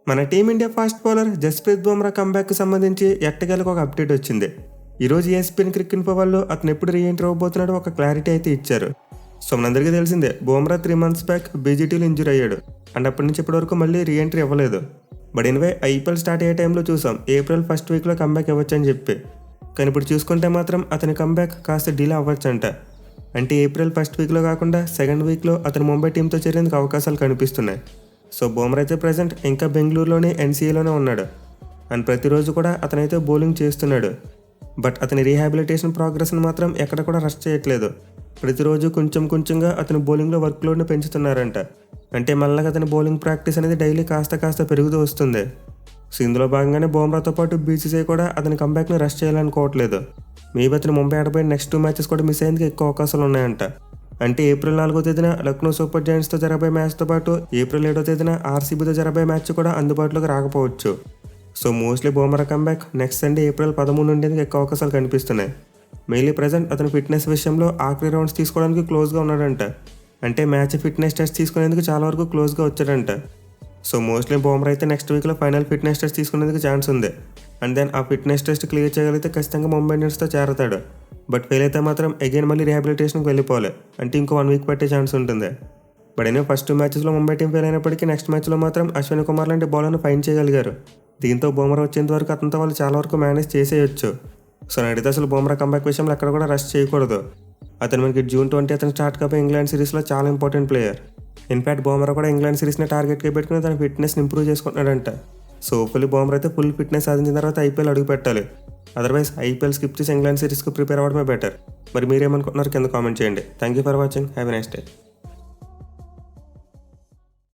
మన team India fast bowler Jasprit Bumrah కంబ్యాక్కి సంబంధించి ఎట్టకేలకు ఒక అప్డేట్ వచ్చింది. ఈరోజు ESPN క్రికెట్ ఇన్ఫో వాళ్ళు అతను ఎప్పుడు రీఎంట్రీ అవ్వబోతున్నాడో ఒక క్లారిటీ అయితే ఇచ్చారు. సో మనందరికీ తెలిసిందే, బుమ్రా 3 months బ్యాక్ BGTలో ఇంజూర్ అయ్యాడు అండ్ అప్పటి నుంచి ఇప్పటి వరకు మళ్ళీ రీఎంట్రీ ఇవ్వలేదు. బట్ ఎనివే IPL స్టార్ట్ అయ్యే టైంలో చూసాం ఏప్రిల్ ఫస్ట్ వీక్లో కంబ్యాక్ ఇవ్వచ్చు అని చెప్పి. కానీ ఇప్పుడు చూసుకుంటే మాత్రం అతని కంబ్యాక్ కాస్త డిలే అవ్వచ్చంట. అంటే ఏప్రిల్ ఫస్ట్ వీక్లో కాకుండా సెకండ్ వీక్లో అతను ముంబై టీంతో చేరేందుకు అవకాశాలు కనిపిస్తున్నాయి. సో బుమ్రా అయితే ప్రజెంట్ ఇంకా బెంగళూరులోని NCAలోనే ఉన్నాడు అండ్ ప్రతిరోజు కూడా అతనైతే బౌలింగ్ చేస్తున్నాడు. బట్ అతని రీహాబిలిటేషన్ ప్రోగ్రెస్ని మాత్రం ఎక్కడ కూడా రష్ చేయట్లేదు. ప్రతిరోజు కొంచెంగా అతని బౌలింగ్లో వర్క్లోడ్ని పెంచుతున్నారంట. అంటే మళ్ళీ అతని బౌలింగ్ ప్రాక్టీస్ అనేది డైలీ కాస్త పెరుగుతూ వస్తుంది. సో ఇందులో భాగంగానే బుమ్రాతో పాటు BCCI కూడా అతని కంబ్యాక్ని రష్ చేయాలనుకోవట్లేదు. మేబీ అతను ముంబై ఆడపోయిన నెక్స్ట్ 2 matches కూడా మిస్ అయ్యేందుకు ఎక్కువ అవకాశాలు ఉన్నాయంట. అంటే ఏప్రిల్ 4వ తేదీన లక్నో సూపర్ జైంట్స్తో జరగబోయే మ్యాచ్తో పాటు ఏప్రిల్ 7వ తేదీన RCBతో జరగబోయే మ్యాచ్ కూడా అందుబాటులోకి రాకపోవచ్చు. So mostly Bumrah comeback next Sunday April 13 ఉండేందుకు ఎక్కువ అవకాశాలు కనిపిస్తున్నాయి. మెయిన్లీ ప్రజెంట్ అతని ఫిట్నెస్ విషయంలో ఆఖరి రౌండ్స్ తీసుకోవడానికి క్లోజ్గా ఉన్నాడంట. అంటే మ్యాచ్ ఫిట్నెస్ టెస్ట్ తీసుకునేందుకు చాలా వరకు క్లోజ్గా వచ్చాడంట. సో మోస్ట్లీ బుమ్రా అయితే నెక్స్ట్ వీక్లో ఫైనల్ ఫిట్నెస్ టెస్ట్ తీసుకునేందుకు ఛాన్స్ ఉంది. అండ్ దెన్ ఆ ఫిట్నెస్ టెస్ట్ క్లియర్ చేయగలిగితే ఖచ్చితంగా ముంబై ఇండియన్స్తో చేరతాడు. బట్ ఫెయిల్ అయితే మాత్రం అగైన్ మళ్ళీ రీహాబిలిటేషన్కి వెళ్ళిపోవాలి. అంటే ఇంకో 1 week పట్టే ఛాన్స్ ఉంటుంది. బట్ అయినా ఫస్ట్ 2 matchesలో ముంబై టీం ఫెయిల్ అయినప్పటికీ నెక్స్ట్ మ్యాచ్లో మాత్రం అశ్విన్ కుమార్ లాంటి బౌలర్ను ఫైన్ చేయగలిగారు. దీంతో బుమ్రా వచ్చేంత వరకు అతనితో వాళ్ళు చాలా వరకు మేనేజ్ చేసేయచ్చు. సో అడిగితే అసలు బుమ్రా కంబ్యాక్ విషయంలో ఎక్కడ కూడా రష్ చేయకూడదు. అతను మనకి June 20 అతను స్టార్ట్ కాబోయే ఇంగ్లాండ్ సిరీస్లో చాలా ఇంపార్టెంట్ ప్లేయర్. ఇన్ఫ్యాక్ట్ బుమ్రా కూడా ఇంగ్లాండ్ సిరీస్ని టార్గెట్గా పెట్టుకుని తన ఫిట్నెస్ని ఇంప్రూవ్ చేసుకుంటున్నాడంట. సో ఫుల్లీ బుమ్రా అయితే ఫుల్ ఫిట్నెస్ సాధించిన తర్వాత IPL అడుగు పెట్టాలి. అదర్వైజ్ IPL స్కిప్ చేసి ఇంగ్లాండ్ సిరీస్కి ప్రిపేర్ అవ్వడమే బెటర్. మరి మీరేమనుకుంటున్నారు కింద కామెంట్ చేయండి. Thank you for watching. Have a nice day.